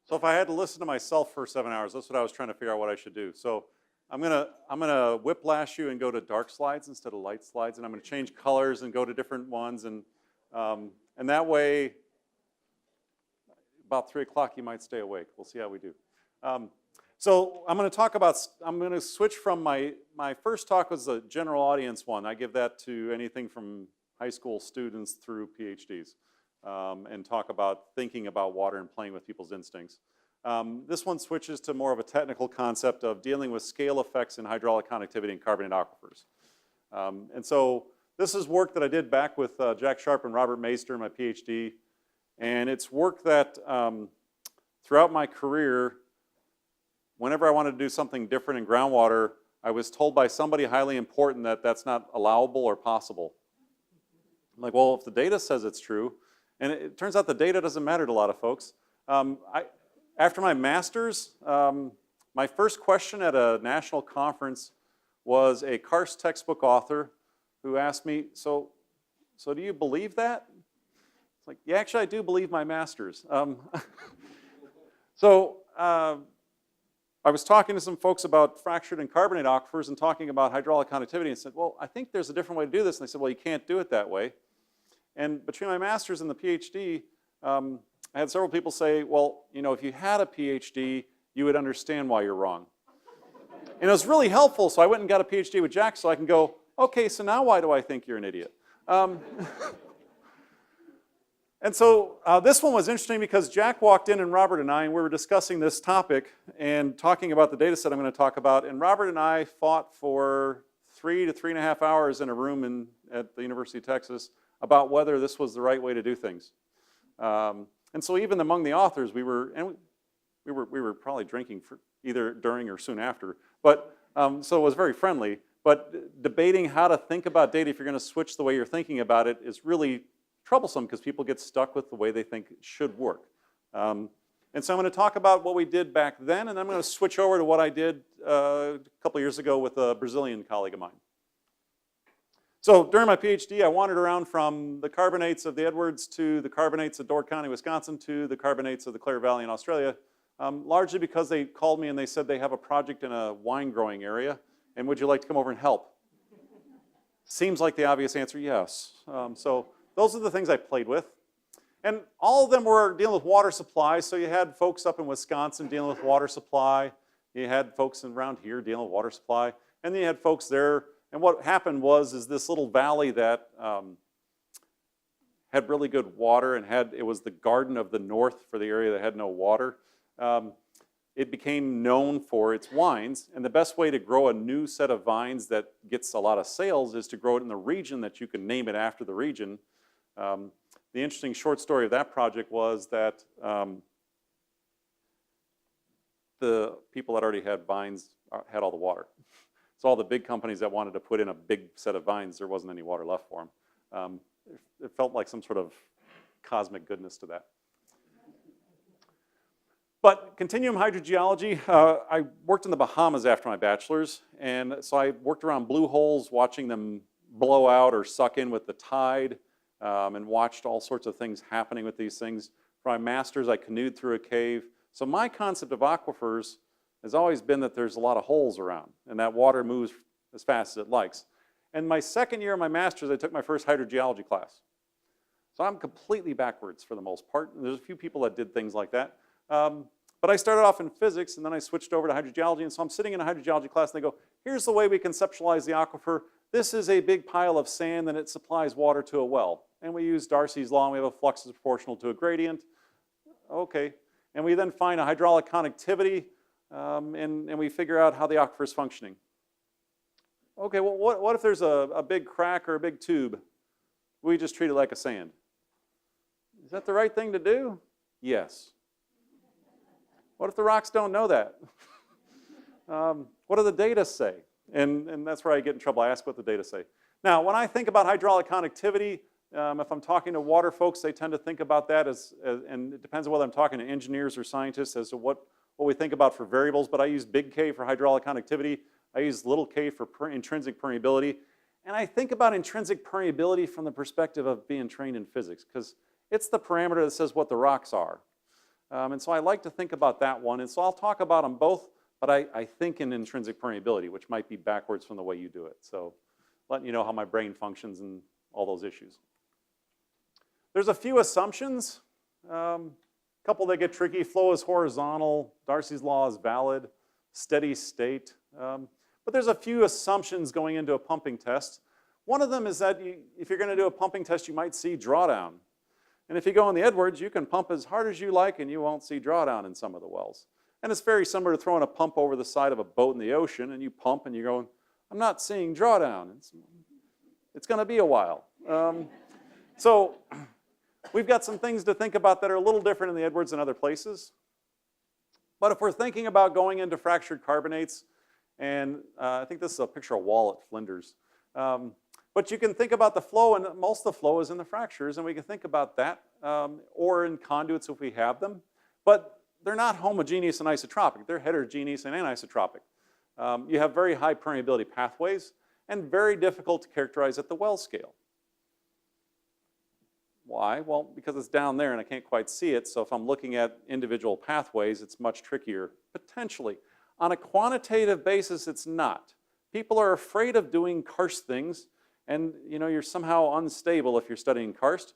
So if I had to listen to myself for 7 hours, that's what I was trying to figure out what I should do. So I'm gonna whiplash you and go to dark slides instead of light slides, and I'm gonna change colors and go to different ones, and that way, about 3 o'clock you might stay awake. We'll see how we do. So I'm gonna switch from my first talk was a general audience one. I give that to anything from high school students through PhDs. And talk about thinking about water and playing with people's instincts. This one switches to more of a technical concept of dealing with scale effects in hydraulic conductivity and carbonate aquifers. And so this is work that I did back with Jack Sharp and Robert Maister, my PhD. And it's work that throughout my career, whenever I wanted to do something different in groundwater, I was told by somebody highly important that that's not allowable or possible. I'm like, well, if the data says it's true, and it turns out the data doesn't matter to a lot of folks. After my master's, my first question at a national conference was a Karst textbook author who asked me, so do you believe that? It's like, yeah, actually I do believe my master's. So I was talking to some folks about fractured and carbonate aquifers and talking about hydraulic conductivity and said, well, I think there's a different way to do this. And they said, well, you can't do it that way. And between my master's and the PhD, I had several people say, well, you know, if you had a PhD, you would understand why you're wrong. And it was really helpful, so I went and got a PhD with Jack so I can go, okay, so now why do I think you're an idiot? And so this one was interesting because Jack walked in and Robert and we were discussing this topic and talking about the data set I'm going to talk about, and Robert and I fought for 3 to 3.5 hours in a room at the University of Texas about whether this was the right way to do things. And so even among the authors, we were probably drinking for either during or soon after, but so it was very friendly. But debating how to think about data if you're going to switch the way you're thinking about it is really troublesome because people get stuck with the way they think it should work. And so I'm going to talk about what we did back then, and I'm going to switch over to what I did a couple years ago with a Brazilian colleague of mine. So during my PhD, I wandered around from the carbonates of the Edwards to the carbonates of Door County, Wisconsin, to the carbonates of the Clare Valley in Australia, largely because they called me and they said they have a project in a wine growing area, and would you like to come over and help? Seems like the obvious answer, yes. So those are the things I played with. And all of them were dealing with water supply, so you had folks up in Wisconsin dealing with water supply, you had folks around here dealing with water supply, and then you had folks there. And what happened was this little valley that had really good water and it was the garden of the north for the area that had no water. It became known for its wines, and the best way to grow a new set of vines that gets a lot of sales is to grow it in the region that you can name it after the region. The interesting short story of that project was that the people that already had vines had all the water. So all the big companies that wanted to put in a big set of vines, there wasn't any water left for them. It felt like some sort of cosmic goodness to that. But continuum hydrogeology, I worked in the Bahamas after my bachelor's, and so I worked around blue holes, watching them blow out or suck in with the tide, and watched all sorts of things happening with these things. For my master's, I canoed through a cave. So my concept of aquifers has always been that there's a lot of holes around and that water moves as fast as it likes. And my second year of my master's, I took my first hydrogeology class. So I'm completely backwards for the most part. There's a few people that did things like that. But I started off in physics and then I switched over to hydrogeology, and so I'm sitting in a hydrogeology class and they go, here's the way we conceptualize the aquifer. This is a big pile of sand and it supplies water to a well. And we use Darcy's law and we have a flux that's proportional to a gradient. Okay. And we then find a hydraulic conductivity and we figure out how the aquifer is functioning. Okay, well, what if there's a big crack or a big tube? We just treat it like a sand. Is that the right thing to do? Yes. What if the rocks don't know that? What do the data say? And that's where I get in trouble. I ask what the data say. Now, when I think about hydraulic conductivity, if I'm talking to water folks, they tend to think about that and it depends on whether I'm talking to engineers or scientists as to what we think about for variables, but I use big K for hydraulic conductivity. I use little k for intrinsic permeability. And I think about intrinsic permeability from the perspective of being trained in physics, because it's the parameter that says what the rocks are. And so I like to think about that one. And so I'll talk about them both, but I think in intrinsic permeability, which might be backwards from the way you do it. So letting you know how my brain functions and all those issues. There's a few assumptions. Couple that get tricky. Flow is horizontal. Darcy's law is valid. Steady state. But there's a few assumptions going into a pumping test. One of them is that if you're going to do a pumping test, you might see drawdown. And if you go in the Edwards, you can pump as hard as you like and you won't see drawdown in some of the wells. And it's very similar to throwing a pump over the side of a boat in the ocean and you pump and you're going, I'm not seeing drawdown. It's going to be a while. So we've got some things to think about that are a little different in the Edwards than other places. But if we're thinking about going into fractured carbonates, and I think this is a picture of wall at Flinders, but you can think about the flow, and most of the flow is in the fractures, and we can think about that, or in conduits if we have them. But they're not homogeneous and isotropic. They're heterogeneous and anisotropic. You have very high permeability pathways, and very difficult to characterize at the well scale. Why? Well, because it's down there and I can't quite see it, so if I'm looking at individual pathways, it's much trickier, potentially. On a quantitative basis, it's not. People are afraid of doing karst things, and you're somehow unstable if you're studying karst,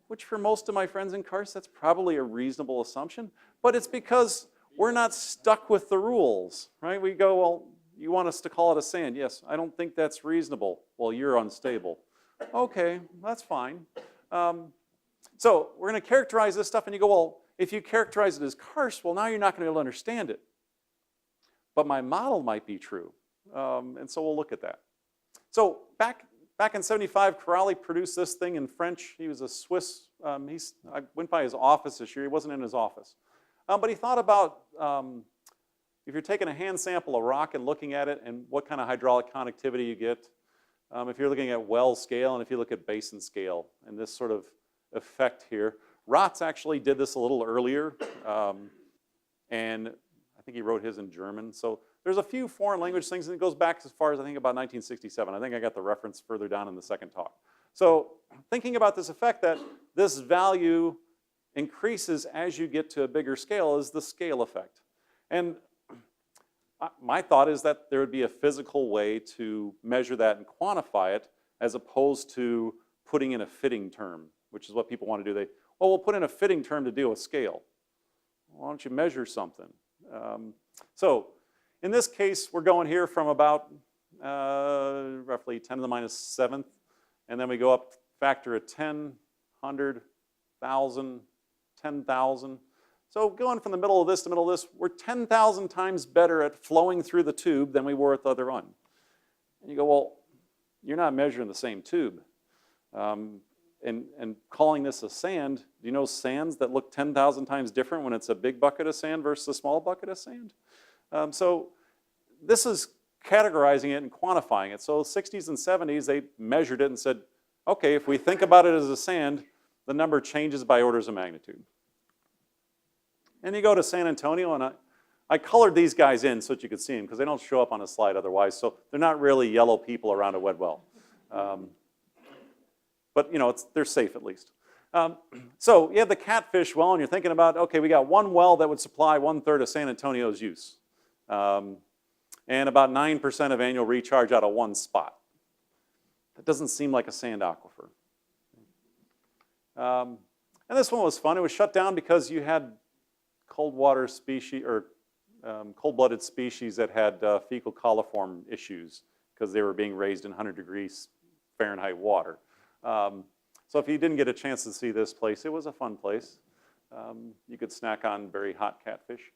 which for most of my friends in karst, that's probably a reasonable assumption, but it's because we're not stuck with the rules, right? We go, well, you want us to call it a sand? Yes, I don't think that's reasonable. Well, you're unstable. Okay, that's fine. So we're going to characterize this stuff, and you go, well, if you characterize it as karst, well, now you're not going to be able to understand it. But my model might be true, and so we'll look at that. So back in '75, Corrali produced this thing in French. He was a Swiss. I went by his office this year. He wasn't in his office. But he thought about if you're taking a hand sample of rock and looking at it and what kind of hydraulic conductivity you get. If you're looking at well scale and if you look at basin scale and this sort of effect here. Rotz actually did this a little earlier, and I think he wrote his in German. So there's a few foreign language things, and it goes back as far as I think about 1967. I think I got the reference further down in the second talk. So thinking about this effect that this value increases as you get to a bigger scale is the scale effect. And my thought is that there would be a physical way to measure that and quantify it as opposed to putting in a fitting term, which is what people want to do. Well, we'll put in a fitting term to deal with scale. Why don't you measure something? So in this case, we're going here from about roughly 10 to the minus 7th, and then we go up factor of 10, 100, 1,000, 10,000. So going from the middle of this to the middle of this, we're 10,000 times better at flowing through the tube than we were at the other one. And you go, well, you're not measuring the same tube. And calling this a sand, do you know sands that look 10,000 times different when it's a big bucket of sand versus a small bucket of sand? So this is categorizing it and quantifying it. So 60s and 70s, they measured it and said, okay, if we think about it as a sand, the number changes by orders of magnitude. And you go to San Antonio, and I colored these guys in so that you could see them because they don't show up on a slide otherwise. So they're not really yellow people around a wet well. But they're safe at least. So you have the Catfish well, and you're thinking about, okay, we got one well that would supply 1/3 of San Antonio's use. And about 9% of annual recharge out of one spot. That doesn't seem like a sand aquifer. And this one was fun. It was shut down because you had cold water species or cold-blooded species that had fecal coliform issues because they were being raised in 100 degrees Fahrenheit water. So if you didn't get a chance to see this place, it was a fun place. You could snack on very hot catfish.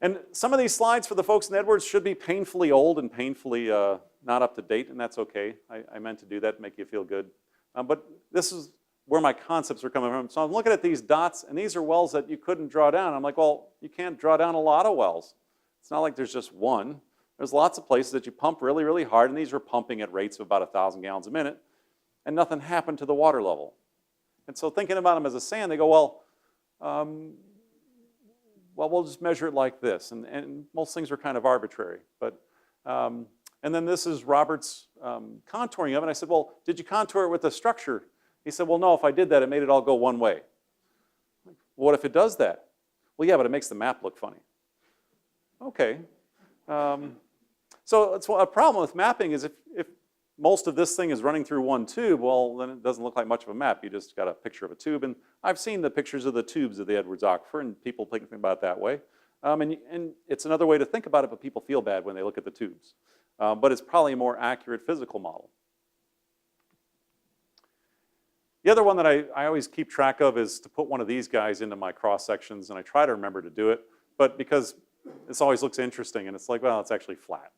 And some of these slides for the folks in Edwards should be painfully old and painfully not up to date, and that's okay. I meant to do that to make you feel good. But this is where my concepts are coming from. So I'm looking at these dots, and these are wells that you couldn't draw down. I'm like, well, you can't draw down a lot of wells. It's not like there's just one. There's lots of places that you pump really, really hard, and these were pumping at rates of about 1,000 gallons a minute, and nothing happened to the water level. And so thinking about them as a sand, they go, well, we'll just measure it like this. And most things are kind of arbitrary. But, and then this is Robert's contouring of it. And I said, well, did you contour it with the structure? He said, well, no, if I did that, it made it all go one way. Like, What if it does that? Well, yeah, but it makes the map look funny. Okay. So it's a problem with mapping is if most of this thing is running through one tube, well, then it doesn't look like much of a map. You just got a picture of a tube. And I've seen the pictures of the tubes of the Edwards Aquifer, and people think about it that way. And it's another way to think about it, but people feel bad when they look at the tubes. But it's probably a more accurate physical model. The other one that I always keep track of is to put one of these guys into my cross sections, and I try to remember to do it, but because this always looks interesting, and it's like, well, it's actually flat.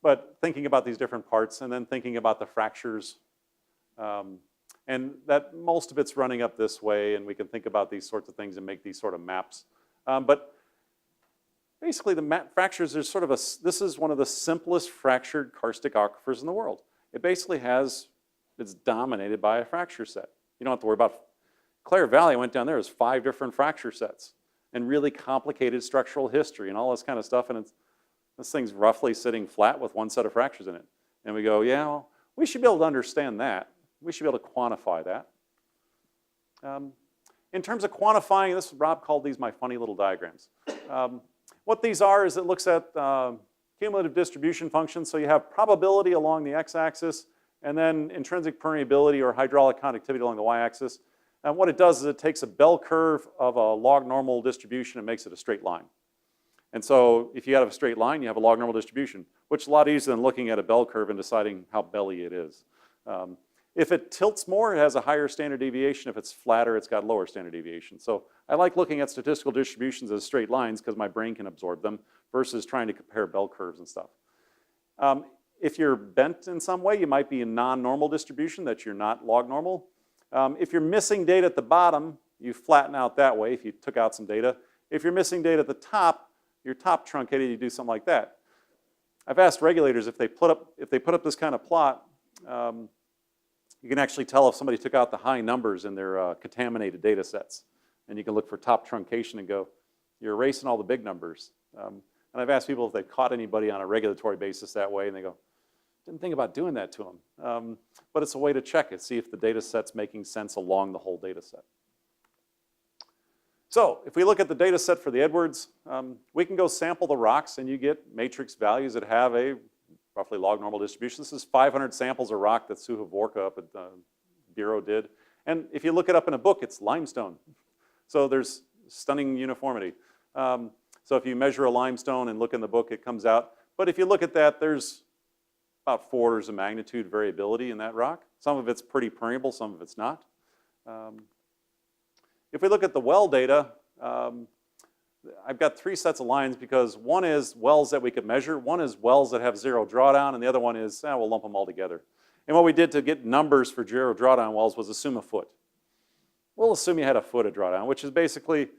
But thinking about these different parts, and then thinking about the fractures, and that most of it's running up this way, and we can think about these sorts of things and make these sort of maps. But basically, the fractures are sort of this is one of the simplest fractured karstic aquifers in the world. It basically it's dominated by a fracture set. You don't have to worry about Clare Valley. I went down there, there's 5 different fracture sets and really complicated structural history and all this kind of stuff. And this thing's roughly sitting flat with one set of fractures in it. And we go, yeah, well, we should be able to understand that. We should be able to quantify that. In terms of quantifying, Rob called these my funny little diagrams. What these are is it looks at cumulative distribution functions. So you have probability along the x-axis, and then intrinsic permeability or hydraulic conductivity along the y-axis. And what it does is it takes a bell curve of a log normal distribution and makes it a straight line. And so if you have a straight line, you have a log normal distribution, which is a lot easier than looking at a bell curve and deciding how belly it is. If it tilts more, it has a higher standard deviation. If it's flatter, it's got lower standard deviation. So I like looking at statistical distributions as straight lines because my brain can absorb them versus trying to compare bell curves and stuff. If you're bent in some way, you might be a non-normal distribution that you're not log normal. If you're missing data at the bottom, you flatten out that way if you took out some data. If you're missing data at the top, you're top truncated, you do something like that. I've asked regulators if they put up this kind of plot, you can actually tell if somebody took out the high numbers in their contaminated data sets. And you can look for top truncation and go, you're erasing all the big numbers. And I've asked people if they've caught anybody on a regulatory basis that way, and they go, didn't think about doing that to them. But it's a way to check it, see if the data set's making sense along the whole data set. So if we look at the data set for the Edwards, we can go sample the rocks, and you get matrix values that have a roughly log normal distribution. This is 500 samples of rock that Suha Vorka up at the Bureau did. And if you look it up in a book, it's limestone. So there's stunning uniformity. So if you measure a limestone and look in the book, it comes out. But if you look at that, there's about 4 orders of magnitude variability in that rock. Some of it's pretty permeable, some of it's not. If we look at the well data, I've got 3 sets of lines because one is wells that we could measure, one is wells that have 0 drawdown, and the other one is, we'll lump them all together. And what we did to get numbers for 0 drawdown wells was assume a foot. We'll assume you had a foot of drawdown, which is basically,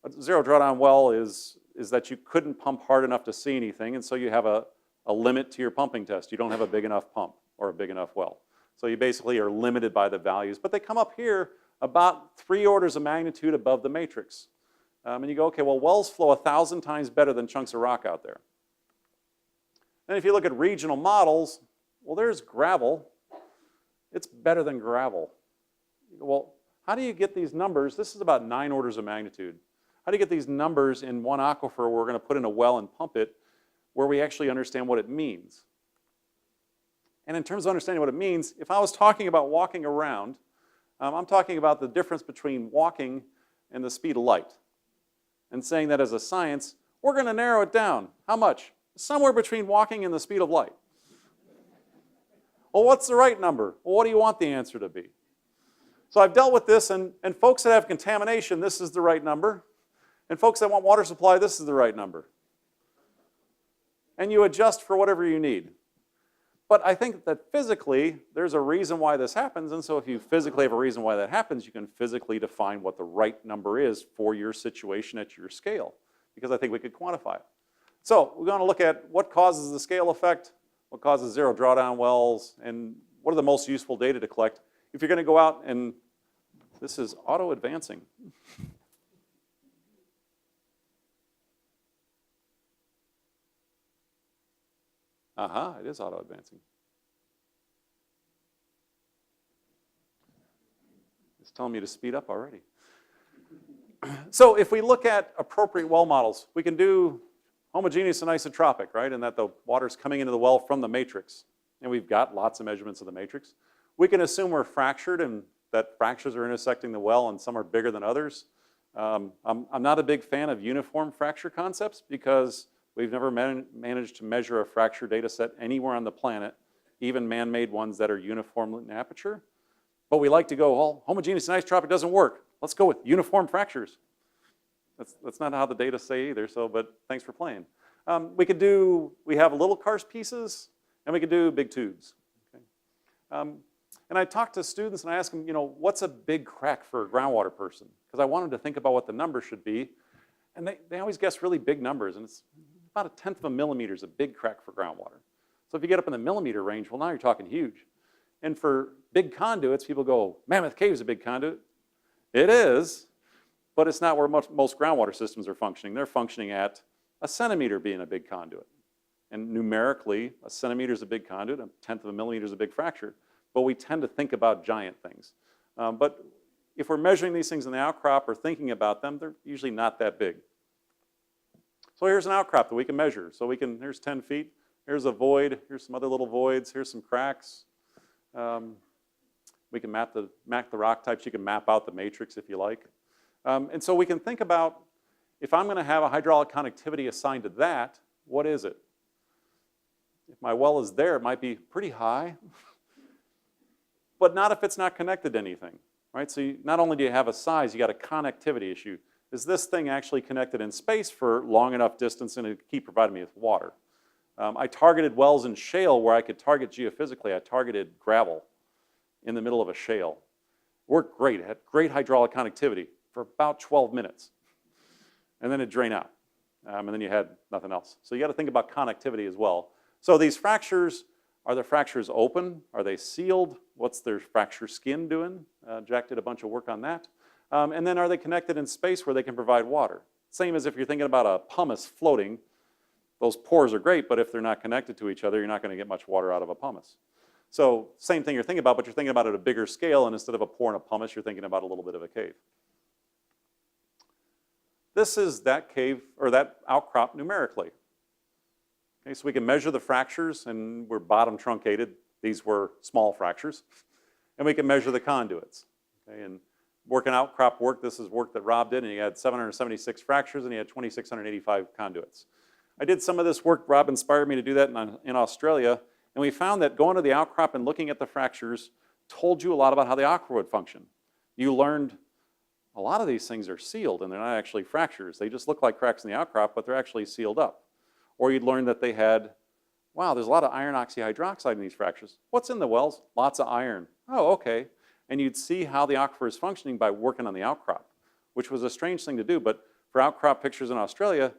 a 0 drawdown well is that you couldn't pump hard enough to see anything, and so you have a limit to your pumping test. You don't have a big enough pump or a big enough well. So you basically are limited by the values, but they come up here about 3 orders of magnitude above the matrix. And you go, okay, well, wells flow 1,000 times better than chunks of rock out there. Then if you look at regional models, well, there's gravel. It's better than gravel. You go, well, how do you get these numbers? This is about 9 orders of magnitude. How do you get these numbers in one aquifer where we're going to put in a well and pump it, where we actually understand what it means? And in terms of understanding what it means, if I was talking about walking around, I'm talking about the difference between walking and the speed of light. And saying that as a science, we're going to narrow it down. How much? Somewhere between walking and the speed of light. Well, what's the right number? Well, what do you want the answer to be? So I've dealt with this, and folks that have contamination, this is the right number. And folks that want water supply, this is the right number. And you adjust for whatever you need. But I think that physically, there's a reason why this happens, and so if you physically have a reason why that happens, you can physically define what the right number is for your situation at your scale, because I think we could quantify it. So we're going to look at what causes the scale effect, what causes 0 drawdown wells, and what are the most useful data to collect. If you're going to go out and, this is auto-advancing. It is auto-advancing. It's telling me to speed up already. So if we look at appropriate well models, we can do homogeneous and isotropic, right? And that the water's coming into the well from the matrix. And we've got lots of measurements of the matrix. We can assume we're fractured and that fractures are intersecting the well and some are bigger than others. I'm not a big fan of uniform fracture concepts because we've never managed to measure a fracture data set anywhere on the planet, even man-made ones that are uniform in aperture. But we like to go, well, homogeneous and isotropic doesn't work. Let's go with uniform fractures. That's not how the data say either, so, but thanks for playing. We have little karst pieces, and we could do big tubes. Okay? And I talked to students and I asked them, what's a big crack for a groundwater person? Because I wanted to think about what the number should be. And they always guess really big numbers, and it's about 1/10 of a millimeter is a big crack for groundwater. So if you get up in the millimeter range, well, now you're talking huge. And for big conduits, people go, Mammoth Cave is a big conduit. It is, but it's not where most groundwater systems are functioning. They're functioning at a centimeter being a big conduit. And numerically, a centimeter is a big conduit, 1/10 of a millimeter is a big fracture. But we tend to think about giant things. But if we're measuring these things in the outcrop or thinking about them, they're usually not that big. So here's an outcrop that we can measure. So here's 10 feet, here's a void, here's some other little voids, here's some cracks. We can map the rock types. You can map out the matrix if you like. And so we can think about, if I'm going to have a hydraulic conductivity assigned to that, what is it? If my well is there, it might be pretty high, but not if it's not connected to anything, right? So not only do you have a size, you got a connectivity issue. Is this thing actually connected in space for long enough distance and to keep providing me with water? I targeted wells in shale where I could target geophysically. I targeted gravel in the middle of a shale. Worked great. It had great hydraulic conductivity for about 12 minutes. And then it drained out. And then you had nothing else. So you got to think about connectivity as well. So these fractures, are the fractures open? Are they sealed? What's their fracture skin doing? Jack did a bunch of work on that. And then are they connected in space where they can provide water? Same as if you're thinking about a pumice floating. Those pores are great, but if they're not connected to each other, you're not going to get much water out of a pumice. So same thing you're thinking about, but you're thinking about it at a bigger scale, and instead of a pore and a pumice, you're thinking about a little bit of a cave. This is that cave, or that outcrop numerically. Okay, so we can measure the fractures, and we're bottom truncated. These were small fractures. And we can measure the conduits. Okay, and working outcrop work, this is work that Rob did, and he had 776 fractures, and he had 2,685 conduits. I did some of this work. Rob inspired me to do that in Australia, and we found that going to the outcrop and looking at the fractures told you a lot about how the aquifer would function. You learned a lot of these things are sealed, and they're not actually fractures. They just look like cracks in the outcrop, but they're actually sealed up. Or you'd learn that they had, wow, there's a lot of iron oxyhydroxide in these fractures. What's in the wells? Lots of iron. Oh, okay. And you'd see how the aquifer is functioning by working on the outcrop, which was a strange thing to do. But for outcrop pictures in Australia,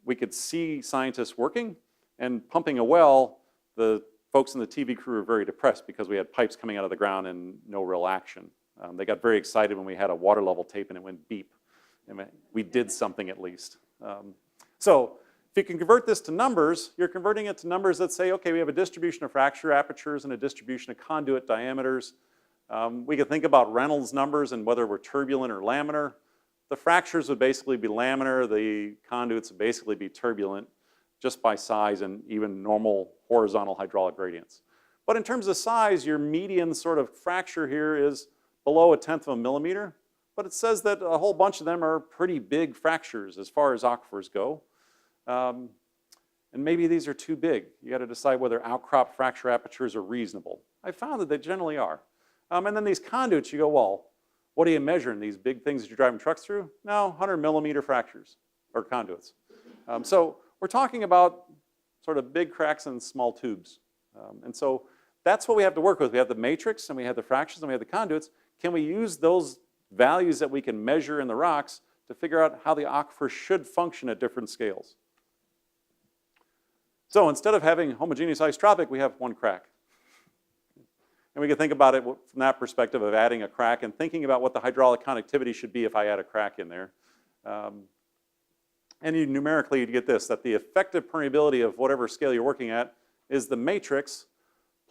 we could see scientists working and pumping a well. The folks in the TV crew were very depressed because we had pipes coming out of the ground and no real action. They got very excited when we had a water level tape and it went beep. And we did something at least. So if you can convert this to numbers, you're converting it to numbers that say, okay, we have a distribution of fracture apertures and a distribution of conduit diameters. We could think about Reynolds numbers and whether we're turbulent or laminar. The fractures would basically be laminar. The conduits would basically be turbulent just by size and even normal horizontal hydraulic gradients. But in terms of size, your median sort of fracture here is below 1/10 of a millimeter. But it says that a whole bunch of them are pretty big fractures as far as aquifers go. And maybe these are too big. You got to decide whether outcrop fracture apertures are reasonable. I found that they generally are. And then these conduits, you go, well, what are you measuring? These big things that you're driving trucks through? No, 100 millimeter fractures, or conduits. So we're talking about sort of big cracks and small tubes. And so that's what we have to work with. We have the matrix, and we have the fractures, and we have the conduits. Can we use those values that we can measure in the rocks to figure out how the aquifer should function at different scales? So instead of having homogeneous isotropic, we have one crack. And we can think about it from that perspective of adding a crack and thinking about what the hydraulic conductivity should be if I add a crack in there. And numerically, you'd get this, that the effective permeability of whatever scale you're working at is the matrix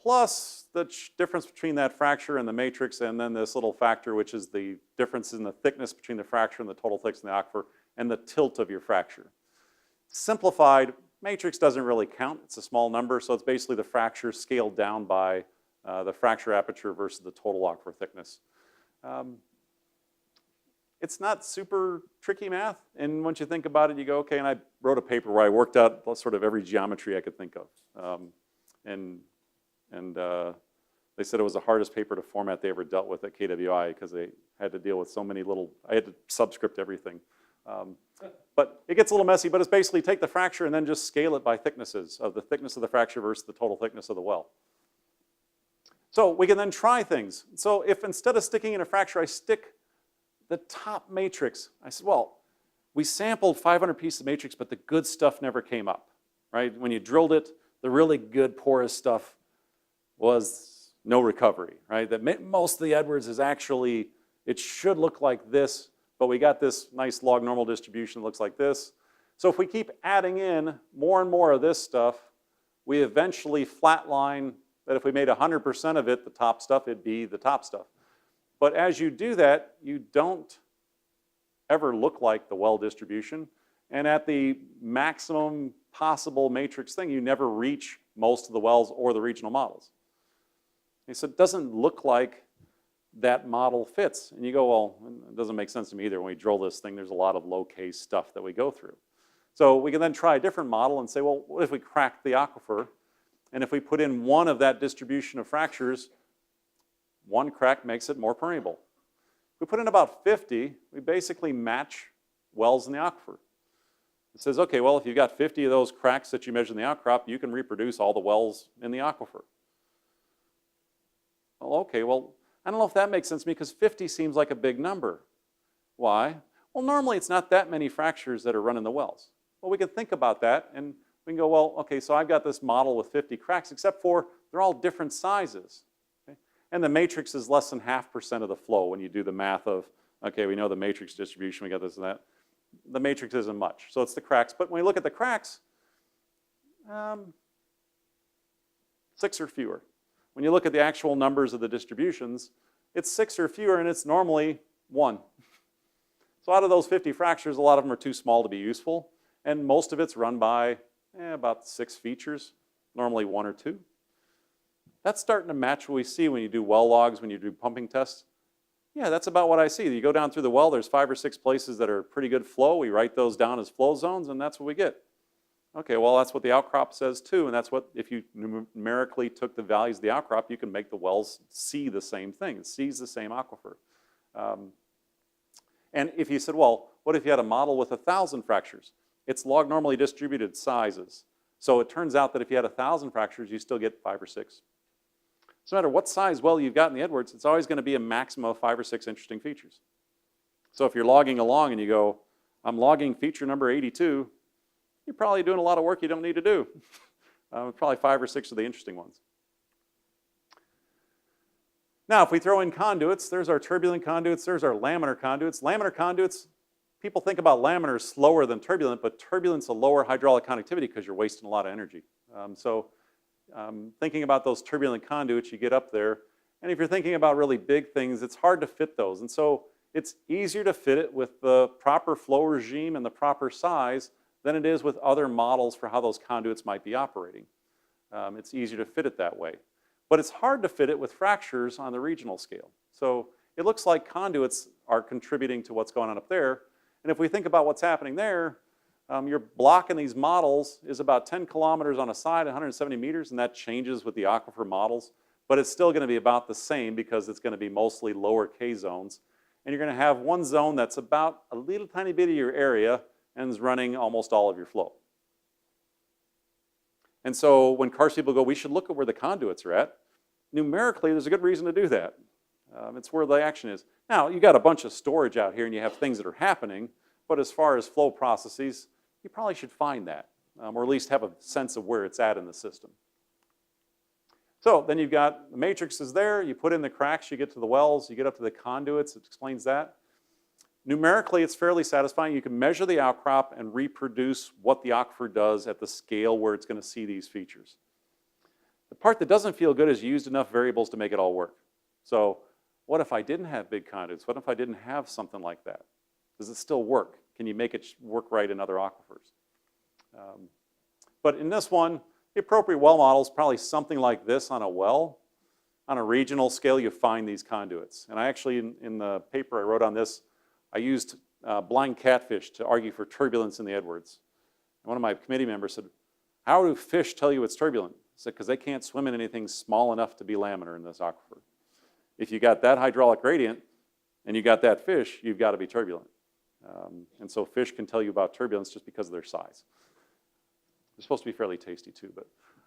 plus the difference between that fracture and the matrix, and then this little factor, which is the difference in the thickness between the fracture and the total thickness in the aquifer, and the tilt of your fracture. Simplified, matrix doesn't really count. It's a small number, so it's basically the fracture scaled down by the fracture aperture versus the total aquifer thickness. It's not super tricky math, and once you think about it, you go, okay, and I wrote a paper where I worked out sort of every geometry I could think of. They said it was the hardest paper to format they ever dealt with at KWI because they had to deal with so many little, I had to subscript everything. But it gets a little messy, but it's basically take the fracture and then just scale it by thicknesses of the thickness of the fracture versus the total thickness of the well. So we can then try things. So if instead of sticking in a fracture, I stick the top matrix, I said, well, we sampled 500 pieces of matrix, but the good stuff never came up, right? When you drilled it, the really good porous stuff was no recovery, right? That most of the Edwards is actually, it should look like this, but we got this nice log normal distribution that looks like this. So if we keep adding in more and more of this stuff, we eventually flatline that if we made 100% of it the top stuff, it'd be the top stuff. But as you do that, you don't ever look like the well distribution. And at the maximum possible matrix thing, you never reach most of the wells or the regional models. And so it doesn't look like that model fits. And you go, well, it doesn't make sense to me either. When we drill this thing, there's a lot of low-case stuff that we go through. So we can then try a different model and say, well, what if we crack the aquifer? And if we put in one of that distribution of fractures, one crack makes it more permeable. If we put in about 50, we basically match wells in the aquifer. It says, okay, well, if you've got 50 of those cracks that you measure in the outcrop, you can reproduce all the wells in the aquifer. Well, okay, well, I don't know if that makes sense to me because 50 seems like a big number. Why? Well, normally it's not that many fractures that are running the wells. Well, we can think about that and we can go, well, okay, so I've got this model with 50 cracks, except for they're all different sizes. Okay? And the matrix is less than 0.5% of the flow when you do the math of, okay, we know the matrix distribution, we got this and that. The matrix isn't much, so it's the cracks. But when we look at the cracks, 6 or fewer. When you look at the actual numbers of the distributions, it's 6 or fewer, and it's normally 1. So out of those 50 fractures, a lot of them are too small to be useful, and most of it's run by about 6 features, normally 1 or 2. That's starting to match what we see when you do well logs, when you do pumping tests. Yeah, that's about what I see. You go down through the well, there's 5 or 6 places that are pretty good flow. We write those down as flow zones, and that's what we get. Okay, well, that's what the outcrop says too, and that's what, if you numerically took the values of the outcrop, you can make the wells see the same thing. It sees the same aquifer. And if you said, well, what if you had a model with 1,000 fractures? It's log normally distributed sizes. So it turns out that if you had 1,000 fractures, you still get 5 or 6. So no matter what size well you've got in the Edwards, it's always going to be a maximum of 5 or 6 interesting features. So if you're logging along and you go, I'm logging feature number 82, you're probably doing a lot of work you don't need to do. Probably 5 or 6 of the interesting ones. Now, if we throw in conduits, there's our turbulent conduits, there's our laminar conduits. Laminar conduits, people think about laminar as slower than turbulent, but turbulent's a lower hydraulic conductivity because you're wasting a lot of energy. Thinking about those turbulent conduits, you get up there, and if you're thinking about really big things, it's hard to fit those. And so it's easier to fit it with the proper flow regime and the proper size than it is with other models for how those conduits might be operating. It's easier to fit it that way. But it's hard to fit it with fractures on the regional scale. So it looks like conduits are contributing to what's going on up there. And if we think about what's happening there, your block in these models is about 10 kilometers on a side, 170 meters, and that changes with the aquifer models. But it's still going to be about the same because it's going to be mostly lower K zones. And you're going to have one zone that's about a little tiny bit of your area and is running almost all of your flow. And so when karst people go, we should look at where the conduits are at, numerically there's a good reason to do that. It's where the action is. Now, you got a bunch of storage out here and you have things that are happening, but as far as flow processes, you probably should find that, or at least have a sense of where it's at in the system. So then you've got the matrix is there, you put in the cracks, you get to the wells, you get up to the conduits, it explains that. Numerically, it's fairly satisfying. You can measure the outcrop and reproduce what the aquifer does at the scale where it's going to see these features. The part that doesn't feel good is you used enough variables to make it all work. So what if I didn't have big conduits? What if I didn't have something like that? Does it still work? Can you make it work right in other aquifers? But in this one, the appropriate well model is probably something like this on a well. On a regional scale, you find these conduits. And I actually, in the paper I wrote on this, I used blind catfish to argue for turbulence in the Edwards. And one of my committee members said, how do fish tell you it's turbulent? I said, because they can't swim in anything small enough to be laminar in this aquifer. If you got that hydraulic gradient and you got that fish, you've got to be turbulent. And so fish can tell you about turbulence just because of their size. They're supposed to be fairly tasty too, but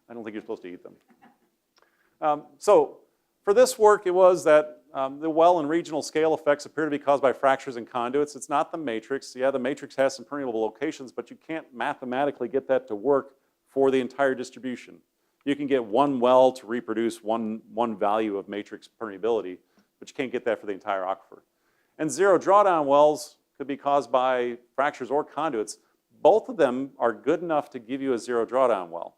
I don't think you're supposed to eat them. So for this work, it was that the well and regional scale effects appear to be caused by fractures in conduits. It's not the matrix. Yeah, the matrix has some permeable locations, but you can't mathematically get that to work for the entire distribution. You can get one well to reproduce one value of matrix permeability, but you can't get that for the entire aquifer. And zero drawdown wells could be caused by fractures or conduits. Both of them are good enough to give you a zero drawdown well.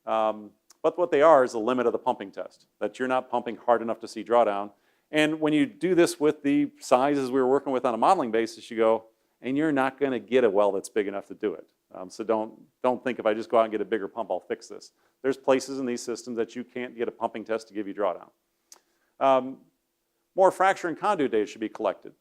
But what they are is the limit of the pumping test, that you're not pumping hard enough to see drawdown. And when you do this with the sizes we were working with on a modeling basis, you go, and you're not going to get a well that's big enough to do it. So don't think if I just go out and get a bigger pump, I'll fix this. There's places in these systems that you can't get a pumping test to give you drawdown. More fracture and conduit data should be collected.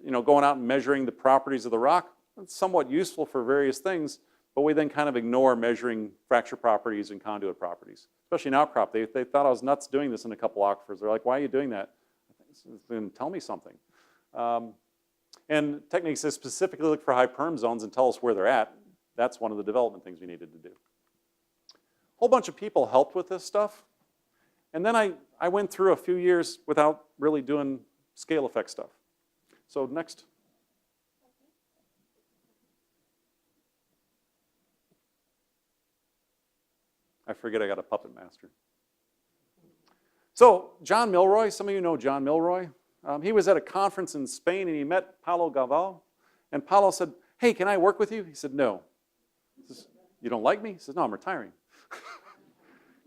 You know, going out and measuring the properties of the rock, it's somewhat useful for various things, but we then kind of ignore measuring fracture properties and conduit properties. Especially in Outcrop, they thought I was nuts doing this in a couple aquifers. They're like, why are you doing that? Then tell me something. And techniques that specifically look for high perm zones and tell us where they're at, that's one of the development things we needed to do. A whole bunch of people helped with this stuff. And then I went through a few years without really doing scale effect stuff. So next. I forget I got a puppet master. So John Milroy, some of you know John Milroy. He was at a conference in Spain and he met Paulo Galvão. And Paulo said, hey, can I work with you? He said, no. He says, you don't like me? He says, no, I'm retiring.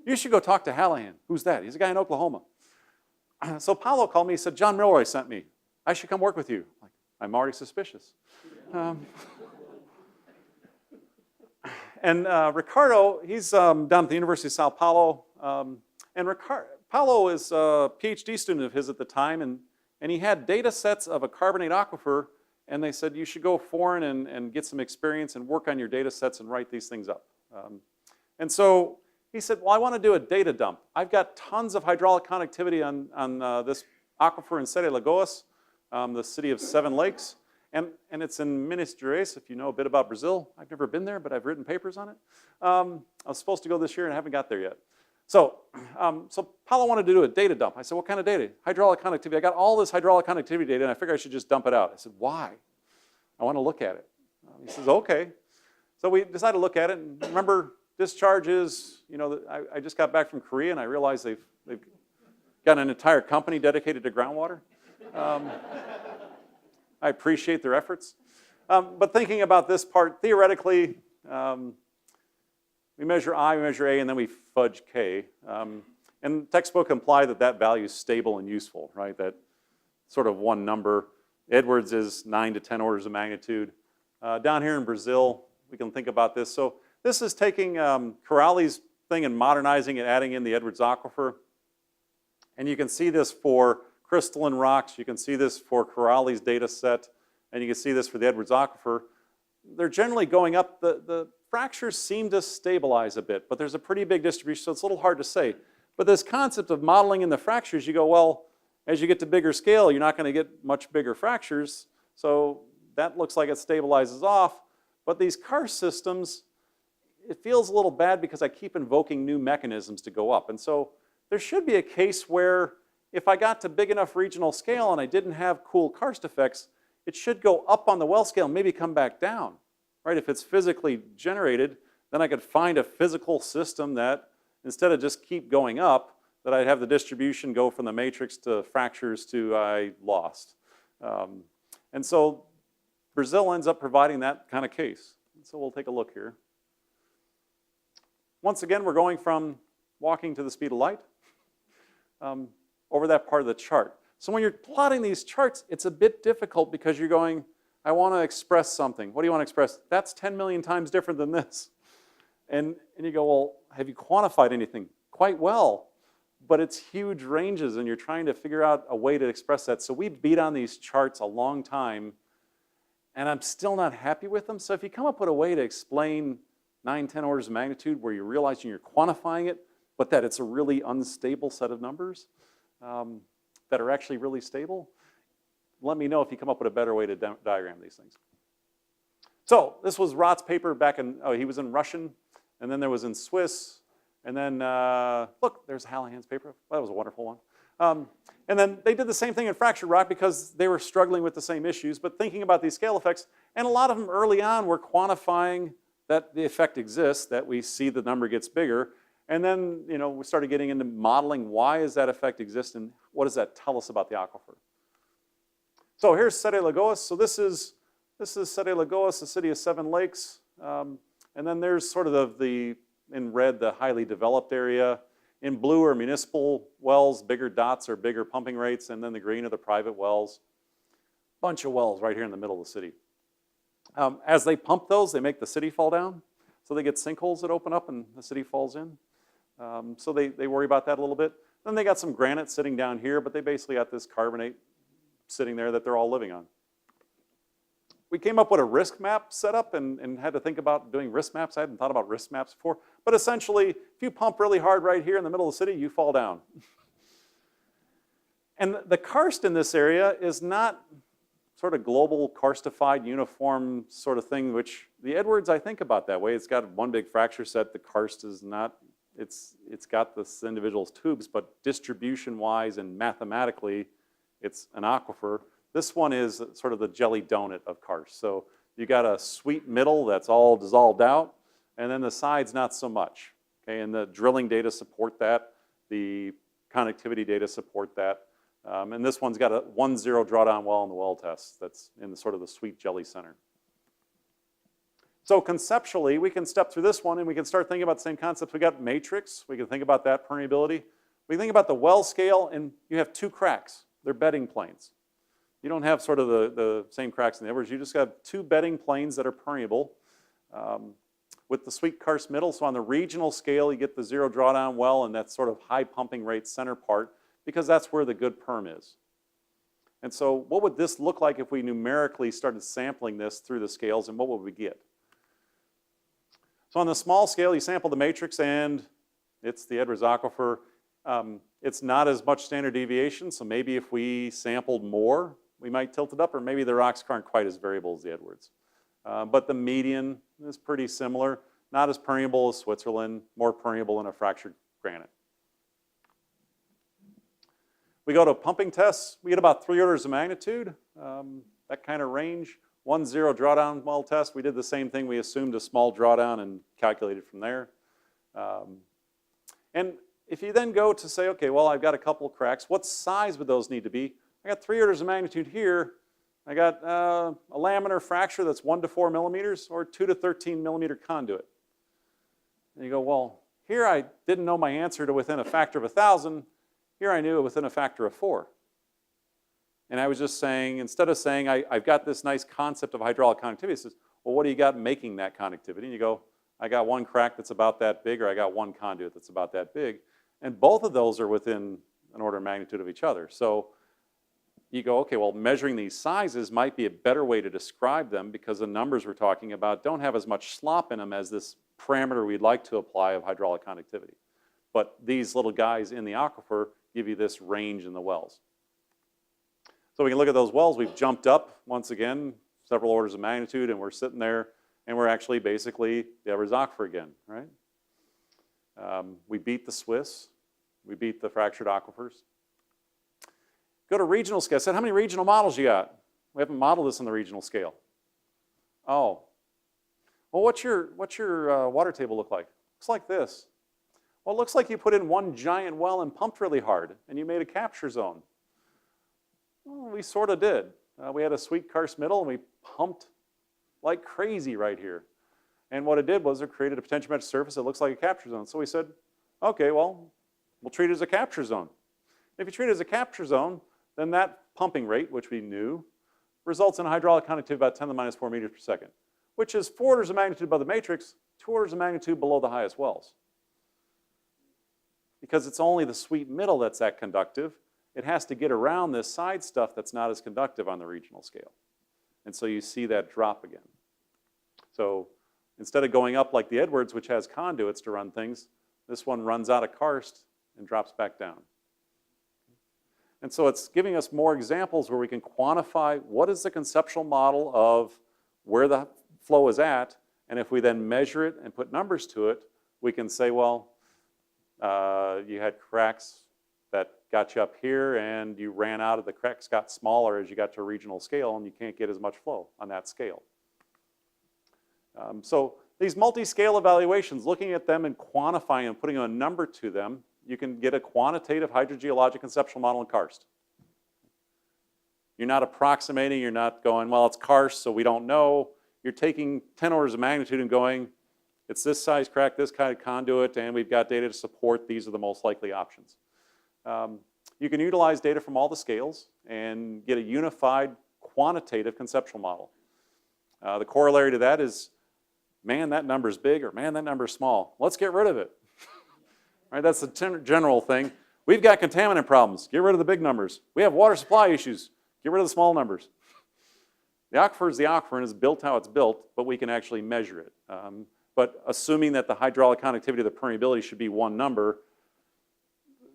You should go talk to Halihan. Who's that? He's a guy in Oklahoma. So Paulo called me. He said, John Milroy sent me. I should come work with you. Like, I'm already suspicious. And Ricardo, he's down at the University of Sao Paulo. And Paulo is a Ph.D. student of his at the time. And he had data sets of a carbonate aquifer. And they said, you should go foreign and get some experience and work on your data sets and write these things up. And so he said, well, I want to do a data dump. I've got tons of hydraulic conductivity on this aquifer in Sete Lagoas, the city of 7 lakes. And it's in Minas Gerais, if you know a bit about Brazil. I've never been there, but I've written papers on it. I was supposed to go this year and I haven't got there yet. So Paulo wanted to do a data dump. I said, what kind of data? Hydraulic conductivity. I got all this hydraulic conductivity data and I figured I should just dump it out. I said, why? I want to look at it. He says, okay. So we decided to look at it. And remember, discharges, you know, I just got back from Korea and I realized they've got an entire company dedicated to groundwater. I appreciate their efforts. But thinking about this part, theoretically, we measure I, we measure A, and then we fudge K. And the textbook imply that that value is stable and useful, right? That sort of one number. Edwards is 9 to 10 orders of magnitude. Down here in Brazil, we can think about this. So this is taking Corrales' thing and modernizing it, adding in the Edwards aquifer. And you can see this for crystalline rocks. You can see this for Corrales' data set. And you can see this for the Edwards aquifer. They're generally going up. The fractures seem to stabilize a bit, but there's a pretty big distribution, so it's a little hard to say. But this concept of modeling in the fractures, you go, well, as you get to bigger scale, you're not going to get much bigger fractures. So that looks like it stabilizes off. But these karst systems, it feels a little bad because I keep invoking new mechanisms to go up. And so there should be a case where if I got to big enough regional scale and I didn't have cool karst effects, it should go up on the well scale and maybe come back down. Right? If it's physically generated, then I could find a physical system that instead of just keep going up, that I'd have the distribution go from the matrix to fractures to I lost. And so Brazil ends up providing that kind of case. So we'll take a look here. Once again, we're going from walking to the speed of light over that part of the chart. So when you're plotting these charts, it's a bit difficult because you're going, I want to express something. What do you want to express? That's 10 million times different than this. And you go, well, have you quantified anything? Quite well, but it's huge ranges and you're trying to figure out a way to express that. So we beat on these charts a long time and I'm still not happy with them. So if you come up with a way to explain 9, 10 orders of magnitude where you're realizing you're quantifying it, but that it's a really unstable set of numbers that are actually really stable, let me know if you come up with a better way to diagram these things. So this was Roth's paper back in, oh, he was in Russian, and then there was in Swiss, and then, look, there's Halihan's paper. That was a wonderful one. And then they did the same thing in fractured rock because they were struggling with the same issues, but thinking about these scale effects, and a lot of them early on were quantifying that the effect exists, that we see the number gets bigger, and then, you know, we started getting into modeling why does that effect exist and what does that tell us about the aquifer. So here's Sete Lagoas. So this is Sete Lagoas, the city of 7 lakes. And then there's sort of in red, the highly developed area. In blue are municipal wells, bigger dots are bigger pumping rates, and then the green are the private wells. Bunch of wells right here in the middle of the city. As they pump those, they make the city fall down. So they get sinkholes that open up and the city falls in. So they worry about that a little bit. Then they got some granite sitting down here, but they basically got this carbonate sitting there that they're all living on. We came up with a risk map setup and had to think about doing risk maps. I hadn't thought about risk maps before. But essentially, if you pump really hard right here in the middle of the city, you fall down. And the karst in this area is not sort of global karstified uniform sort of thing, which the Edwards, I think about that way. It's got one big fracture set. The karst is not, it's got this individual tubes, but distribution-wise and mathematically, it's an aquifer. This one is sort of the jelly donut of karst. So you got a sweet middle that's all dissolved out, and then the sides not so much. Okay, and the drilling data support that. The connectivity data support that. And this one's got a 1-0 drawdown well in the well test that's in the sort of the sweet jelly center. So conceptually, we can step through this one and we can start thinking about the same concepts. We got matrix, we can think about that, permeability. We think about the well scale and you have 2 cracks. They're bedding planes. You don't have sort of the same cracks in the Edwards. You just got 2 bedding planes that are permeable with the sweet karst middle. So on the regional scale, you get the 0 drawdown well and that sort of high pumping rate center part because that's where the good perm is. And so what would this look like if we numerically started sampling this through the scales and what would we get? So on the small scale, you sample the matrix and it's the Edwards aquifer. It's not as much standard deviation, so maybe if we sampled more, we might tilt it up, or maybe the rocks aren't quite as variable as the Edwards. But the median is pretty similar, not as permeable as Switzerland, more permeable in a fractured granite. We go to pumping tests, we get about 3 orders of magnitude, that kind of range. 1-0 drawdown well test, we did the same thing, we assumed a small drawdown and calculated from there. And if you then go to say, okay, well, I've got a couple of cracks, what size would those need to be? I got 3 orders of magnitude here. I got a laminar fracture that's 1 to 4 millimeters or 2 to 13 millimeter conduit. And you go, well, here I didn't know my answer to within a factor of 1,000. Here I knew it within a factor of 4. And I was just saying, instead of saying I've got this nice concept of hydraulic conductivity, it says, well, what do you got making that conductivity? And you go, I got 1 crack that's about that big, or I got 1 conduit that's about that big. And both of those are within an order of magnitude of each other. So you go, okay, well, measuring these sizes might be a better way to describe them because the numbers we're talking about don't have as much slop in them as this parameter we'd like to apply of hydraulic conductivity. But these little guys in the aquifer give you this range in the wells. So we can look at those wells. We've jumped up, once again, several orders of magnitude, and we're sitting there, and we're actually basically the Edwards aquifer again, right? We beat the Swiss. We beat the fractured aquifers. Go to regional scale. I said, how many regional models you got? We haven't modeled this on the regional scale. Oh. Well, what's your water table look like? Looks like this. Well, it looks like you put in 1 giant well and pumped really hard, and you made a capture zone. Well, we sort of did. We had a sweet karst middle, and we pumped like crazy right here. And what it did was it created a potentiometric surface that looks like a capture zone. So we said, Okay, well, we'll treat it as a capture zone. If you treat it as a capture zone, then that pumping rate, which we knew, results in a hydraulic conductivity about 10 to the minus 4 meters per second, which is 4 orders of magnitude above the matrix, 2 orders of magnitude below the highest wells. Because it's only the sweet middle that's that conductive, it has to get around this side stuff that's not as conductive on the regional scale. And so you see that drop again. So instead of going up like the Edwards, which has conduits to run things, this one runs out of karst and drops back down. And so it's giving us more examples where we can quantify what is the conceptual model of where the flow is at, and if we then measure it and put numbers to it, we can say, well, you had cracks that got you up here, and you ran out of the cracks, got smaller as you got to a regional scale, and you can't get as much flow on that scale. So these multi-scale evaluations, looking at them and quantifying and putting a number to them, you can get a quantitative hydrogeologic conceptual model in karst. You're not approximating, you're not going, well, it's karst, so we don't know. You're taking 10 orders of magnitude and going, it's this size crack, this kind of conduit, and we've got data to support these are the most likely options. You can utilize data from all the scales and get a unified quantitative conceptual model. The corollary to that is, man, that number's big, or man, that number's small. Let's get rid of it. Right, that's the general thing. We've got contaminant problems. Get rid of the big numbers. We have water supply issues. Get rid of the small numbers. The aquifer is the aquifer and is built how it's built, but we can actually measure it. But assuming that the hydraulic conductivity of the permeability should be one number,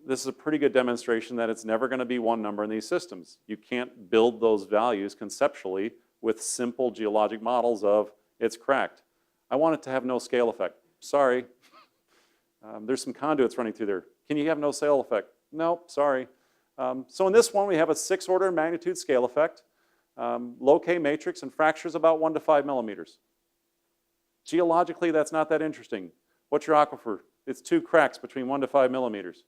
this is a pretty good demonstration that it's never going to be one number in these systems. You can't build those values conceptually with simple geologic models of it's cracked. I want it to have no scale effect. Sorry. There's some conduits running through there. Can you have no scale effect? No, sorry. So in this one, we have a 6 order of magnitude scale effect, low K matrix, and fractures about 1 to 5 millimeters. Geologically, that's not that interesting. What's your aquifer? It's 2 cracks between 1 to 5 millimeters.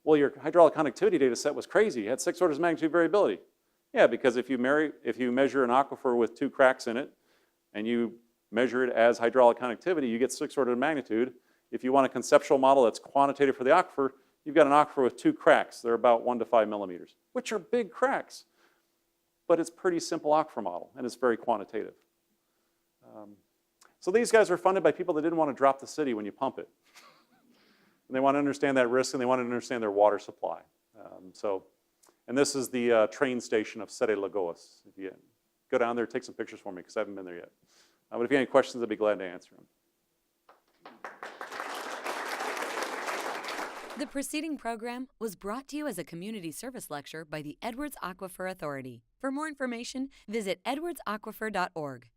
Well, your hydraulic conductivity data set was crazy. You had 6 orders of magnitude variability. Yeah, because if you measure an aquifer with 2 cracks in it, and you measure it as hydraulic conductivity, you get 6 orders of magnitude. If you want a conceptual model that's quantitative for the aquifer, you've got an aquifer with 2 cracks. They're about 1 to 5 millimeters, which are big cracks. But it's a pretty simple aquifer model, and it's very quantitative. So these guys are funded by people that didn't want to drop the city when you pump it. And they want to understand that risk, and they want to understand their water supply. And this is the train station of Sete Lagoas. If you go down there, take some pictures for me, because I haven't been there yet. But if you have any questions, I'd be glad to answer them. The preceding program was brought to you as a community service lecture by the Edwards Aquifer Authority. For more information, visit edwardsaquifer.org.